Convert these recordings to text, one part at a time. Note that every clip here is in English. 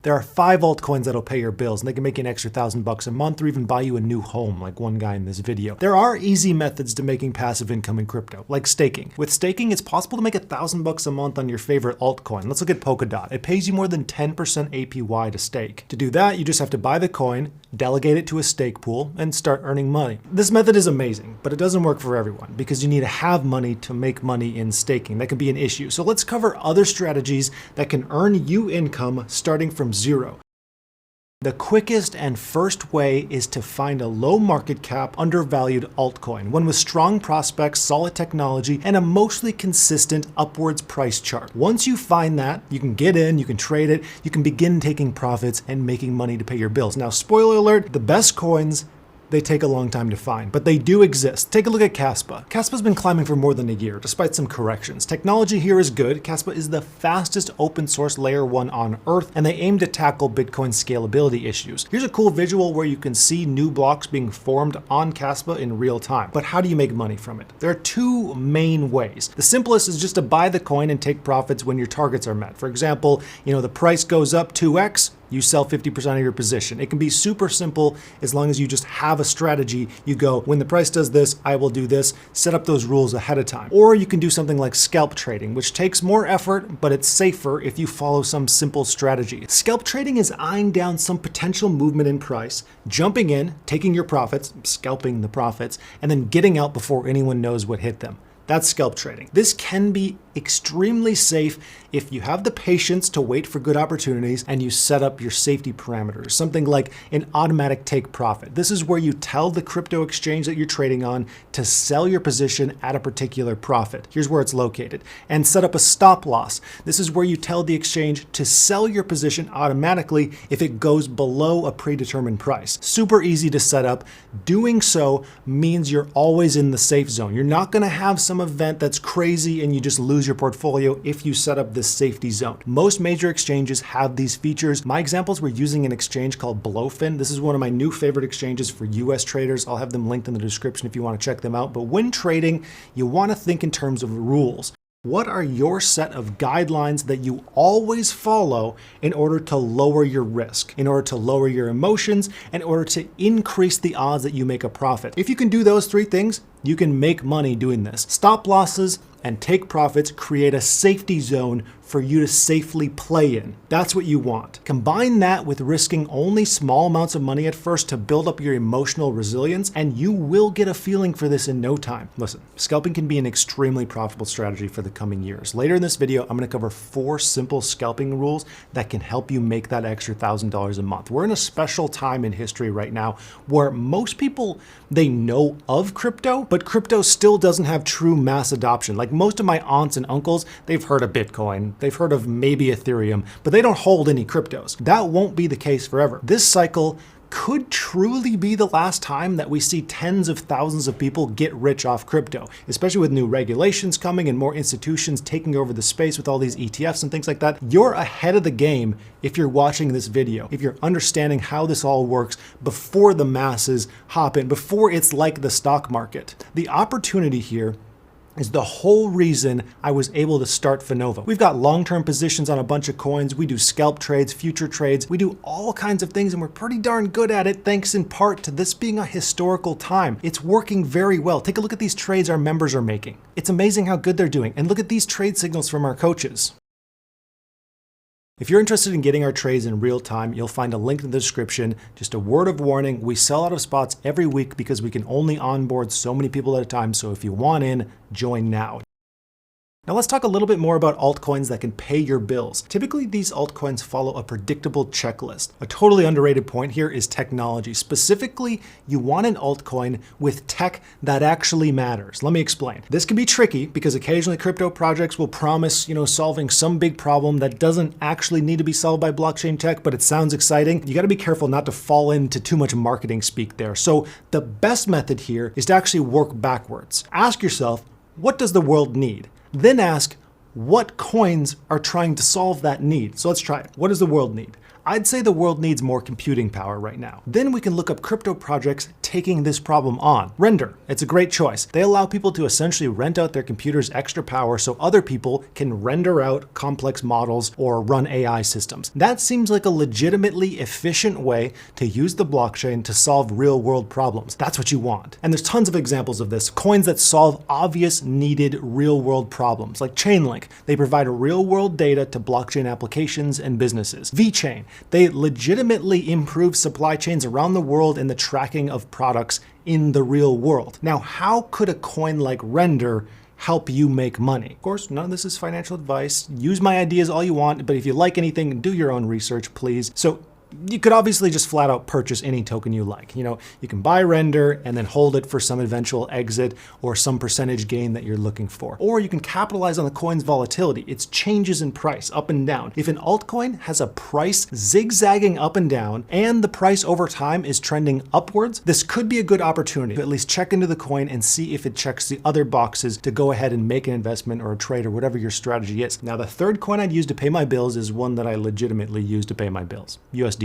There are 5 altcoins that'll pay your bills, and they can make you an extra $1,000 a month or even buy you a new home, like one guy in this video. There are easy methods to making passive income in crypto, like staking. With staking, it's possible to make $1,000 a month on your favorite altcoin. Let's look at Polkadot. It pays you more than 10% APY to stake. To do that, you just have to buy the coin, delegate it to a stake pool, and start earning money. This method is amazing, but it doesn't work for everyone because you need to have money to make money in staking. That can be an issue. So let's cover other strategies that can earn you income starting from zero. The quickest and first way is to find a low market cap, undervalued altcoin, one with strong prospects, solid technology, and a mostly consistent upwards price chart. Once you find that, you can get in, you can trade it, you can begin taking profits and making money to pay your bills. Now, spoiler alert, the best coins, they take a long time to find, but they do exist. Take a look at Kaspa. Kaspa's been climbing for more than a year, despite some corrections. Technology here is good. Kaspa is the fastest open source layer 1 on Earth, and they aim to tackle Bitcoin scalability issues. Here's a cool visual where you can see new blocks being formed on Kaspa in real time. But how do you make money from it? There are 2 main ways. The simplest is just to buy the coin and take profits when your targets are met. For example, the price goes up 2x, you sell 50% of your position. It can be super simple as long as you just have a strategy. You go, when the price does this, I will do this, set up those rules ahead of time. Or you can do something like scalp trading, which takes more effort, but it's safer if you follow some simple strategy. Scalp trading is eyeing down some potential movement in price, jumping in, taking your profits, scalping the profits, and then getting out before anyone knows what hit them. That's scalp trading. This can be extremely safe if you have the patience to wait for good opportunities and you set up your safety parameters, something like an automatic take profit. This is where you tell the crypto exchange that you're trading on to sell your position at a particular profit. Here's where it's located. And set up a stop loss. This is where you tell the exchange to sell your position automatically if it goes below a predetermined price. Super easy to set up. Doing so means you're always in the safe zone. You're not going to have some event that's crazy and you just lose your portfolio if you set up this safety zone. Most major exchanges have these features. My examples were using an exchange called Blowfin. This is one of my new favorite exchanges for US traders. I'll have them linked in the description if you want to check them out. But when trading, you want to think in terms of rules. What are your set of guidelines that you always follow in order to lower your risk, in order to lower your emotions, in order to increase the odds that you make a profit? If you can do those 3 things, you can make money doing this. Stop losses and take profits create a safety zone for you to safely play in. That's what you want. Combine that with risking only small amounts of money at first to build up your emotional resilience, and you will get a feeling for this in no time. Listen, scalping can be an extremely profitable strategy for the coming years. Later in this video, I'm going to cover 4 simple scalping rules that can help you make that extra $1,000 a month. We're in a special time in history right now where most people, they know of crypto, but crypto still doesn't have true mass adoption. Like most of my aunts and uncles, they've heard of Bitcoin, they've heard of maybe Ethereum, but they don't hold any cryptos. That won't be the case forever. This cycle could truly be the last time that we see tens of thousands of people get rich off crypto, especially with new regulations coming and more institutions taking over the space with all these ETFs and things like that. You're ahead of the game if you're watching this video, if you're understanding how this all works before the masses hop in, before it's like the stock market. The opportunity here is the whole reason I was able to start FINOVA. We've got long-term positions on a bunch of coins. We do scalp trades, future trades. We do all kinds of things, and we're pretty darn good at it thanks in part to this being a historical time. It's working very well. Take a look at these trades our members are making. It's amazing how good they're doing. And look at these trade signals from our coaches. If you're interested in getting our trades in real time, you'll find a link in the description. Just a word of warning, we sell out of spots every week because we can only onboard so many people at a time. So if you want in, join now. Now let's talk a little bit more about altcoins that can pay your bills. Typically, these altcoins follow a predictable checklist. A totally underrated point here is technology. Specifically, you want an altcoin with tech that actually matters. Let me explain. This can be tricky because occasionally crypto projects will promise, solving some big problem that doesn't actually need to be solved by blockchain tech, but it sounds exciting. You got to be careful not to fall into too much marketing speak there. So the best method here is to actually work backwards. Ask yourself, what does the world need? Then ask, what coins are trying to solve that need? So let's try it. What does the world need? I'd say the world needs more computing power right now. Then we can look up crypto projects taking this problem on. Render, it's a great choice. They allow people to essentially rent out their computer's extra power so other people can render out complex models or run AI systems. That seems like a legitimately efficient way to use the blockchain to solve real-world problems. That's what you want. And there's tons of examples of this. Coins that solve obvious, needed, real-world problems, like Chainlink. They provide real-world data to blockchain applications and businesses. VeChain. They legitimately improve supply chains around the world in the tracking of products in the real world. Now, how could a coin like Render help you make money? Of course, none of this is financial advice. Use my ideas all you want, but if you like anything, do your own research, please. So you could obviously just flat out purchase any token you like. You can buy Render and then hold it for some eventual exit or some percentage gain that you're looking for. Or you can capitalize on the coin's volatility, its changes in price up and down. If an altcoin has a price zigzagging up and down and the price over time is trending upwards, this could be a good opportunity to at least check into the coin and see if it checks the other boxes to go ahead and make an investment or a trade or whatever your strategy is. Now, the third coin I'd use to pay my bills is one that I legitimately use to pay my bills, USDT.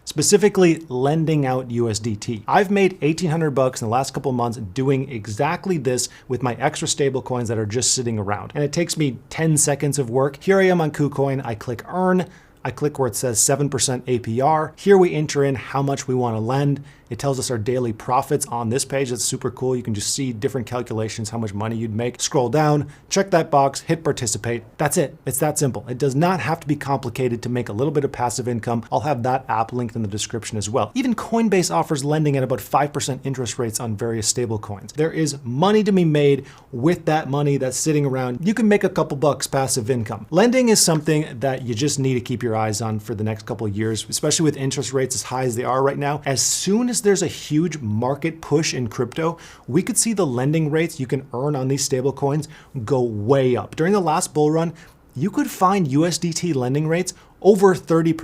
Specifically lending out USDT. I've made $1,800 in the last couple of months doing exactly this with my extra stable coins that are just sitting around. And it takes me 10 seconds of work. Here I am on KuCoin. I click earn. I click where it says 7% APR. Here we enter in how much we want to lend. It tells us our daily profits on this page. That's super cool. You can just see different calculations, how much money you'd make. Scroll down, check that box, hit participate. That's it. It's that simple. It does not have to be complicated to make a little bit of passive income. I'll have that app linked in the description as well. Even Coinbase offers lending at about 5% interest rates on various stable coins. There is money to be made with that money that's sitting around. You can make a couple bucks passive income. Lending is something that you just need to keep your eyes on for the next couple of years, especially with interest rates as high as they are right now. As soon as there's a huge market push in crypto, we could see the lending rates you can earn on these stable coins go way up. During the last bull run, you could find USDT lending rates over 30%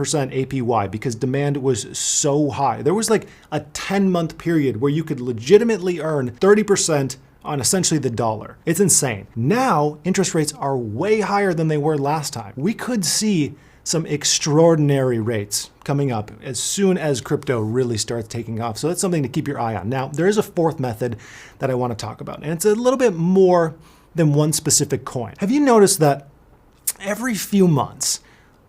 APY because demand was so high. There was like a 10-month period where you could legitimately earn 30% on essentially the dollar. It's insane. Now, interest rates are way higher than they were last time. We could see some extraordinary rates coming up as soon as crypto really starts taking off. So that's something to keep your eye on. Now, there is a fourth method that I want to talk about, and it's a little bit more than one specific coin. Have you noticed that every few months,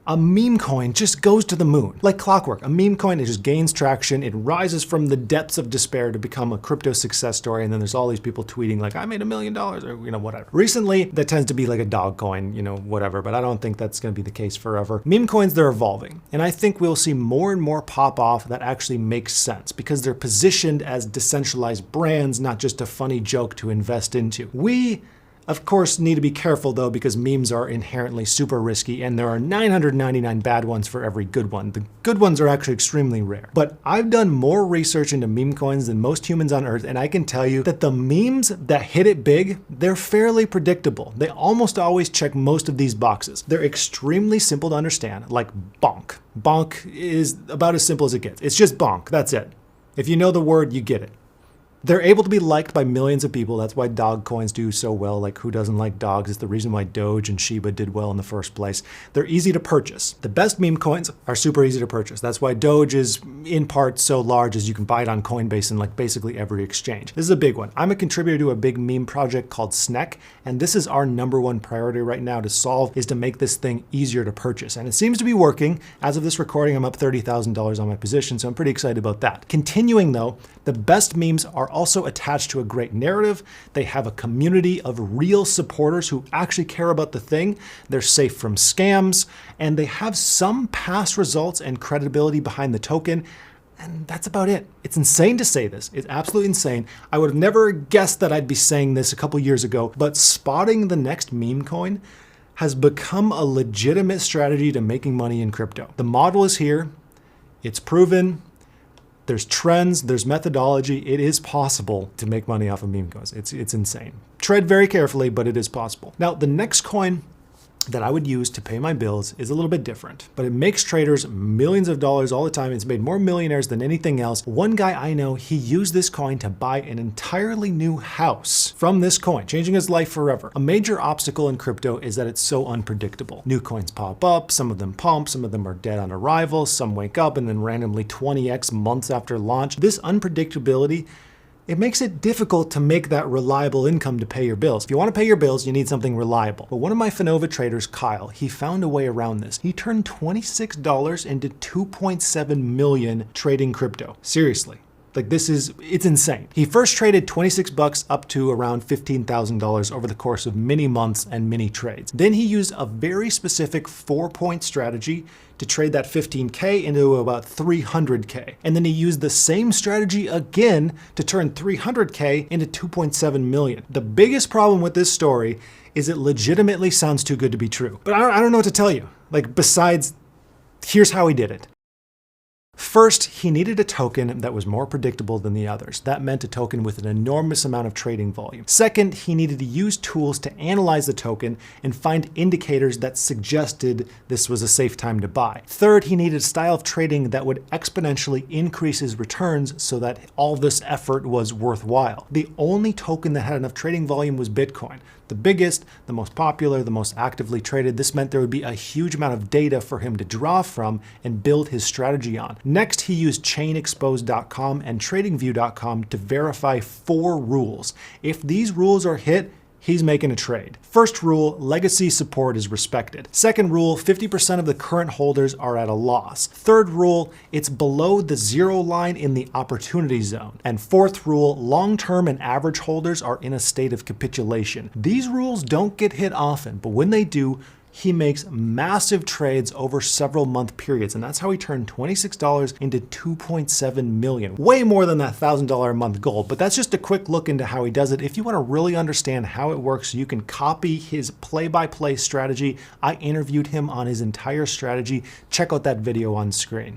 a meme coin just goes to the moon? Like clockwork, a meme coin, it just gains traction. It rises from the depths of despair to become a crypto success story. And then there's all these people tweeting like, I made $1 million or, whatever. Recently, that tends to be like a dog coin, whatever, but I don't think that's going to be the case forever. Meme coins, they're evolving. And I think we'll see more and more pop off that actually makes sense because they're positioned as decentralized brands, not just a funny joke to invest into. We, of course, need to be careful though because memes are inherently super risky and there are 999 bad ones for every good one. The good ones are actually extremely rare. But I've done more research into meme coins than most humans on earth, and I can tell you that the memes that hit it big, they're fairly predictable. They almost always check most of these boxes. They're extremely simple to understand, like bonk. Bonk is about as simple as it gets. It's just bonk, that's it. If you know the word, you get it. They're able to be liked by millions of people. That's why dog coins do so well. Like, who doesn't like dogs? It's the reason why Doge and Shiba did well in the first place. They're easy to purchase. The best meme coins are super easy to purchase. That's why Doge is in part so large as you can buy it on Coinbase and like basically every exchange. This is a big one. I'm a contributor to a big meme project called Snek, and this is our #1 priority right now to solve, is to make this thing easier to purchase. And it seems to be working. As of this recording, I'm up $30,000 on my position, so I'm pretty excited about that. Continuing though, the best memes are also attached to a great narrative. They have a community of real supporters who actually care about the thing. They're safe from scams, and they have some past results and credibility behind the token. And that's about it. It's insane to say this. It's absolutely insane. I would have never guessed that I'd be saying this a couple years ago, but spotting the next meme coin has become a legitimate strategy to making money in crypto. The model is here. It's proven. There's trends, there's methodology. It is possible to make money off of meme coins. It's insane. Tread very carefully, but it is possible. Now, the next coin that I would use to pay my bills is a little bit different, but it makes traders millions of dollars all the time. It's made more millionaires than anything else. One guy I know, he used this coin to buy an entirely new house from this coin, changing his life forever. A major obstacle in crypto is that it's so unpredictable. New coins pop up, some of them pump, some of them are dead on arrival, some wake up and then randomly 20x months after launch. This unpredictability, it makes it difficult to make that reliable income to pay your bills. If you want to pay your bills, you need something reliable. But one of my FINOVA traders, Kyle, he found a way around this. He turned $26 into 2.7 million trading crypto. Seriously. Like it's insane. He first traded 26 bucks up to around $15,000 over the course of many months and many trades. Then he used a very specific 4-point strategy to trade that 15K into about 300K. And then he used the same strategy again to turn 300K into 2.7 million. The biggest problem with this story is it legitimately sounds too good to be true. But I don't know what to tell you. Like, besides, here's how he did it. First, he needed a token that was more predictable than the others. That meant a token with an enormous amount of trading volume. Second, he needed to use tools to analyze the token and find indicators that suggested this was a safe time to buy. Third, he needed a style of trading that would exponentially increase his returns so that all this effort was worthwhile. The only token that had enough trading volume was Bitcoin. The biggest, the most popular, the most actively traded. This meant there would be a huge amount of data for him to draw from and build his strategy on. Next, he used chainexposed.com and tradingview.com to verify 4 rules. If these rules are hit, he's making a trade. First rule, legacy support is respected. Second rule, 50% of the current holders are at a loss. Third rule, it's below the 0 line in the opportunity zone. And fourth rule, long-term and average holders are in a state of capitulation. These rules don't get hit often, but when they do, he makes massive trades over several month periods, and that's how he turned $26 into 2.7 million. Way more than that $1,000 a month goal, but that's just a quick look into how he does it. If you want to really understand how it works, you can copy his play-by-play strategy. I interviewed him on his entire strategy. Check out that video on screen.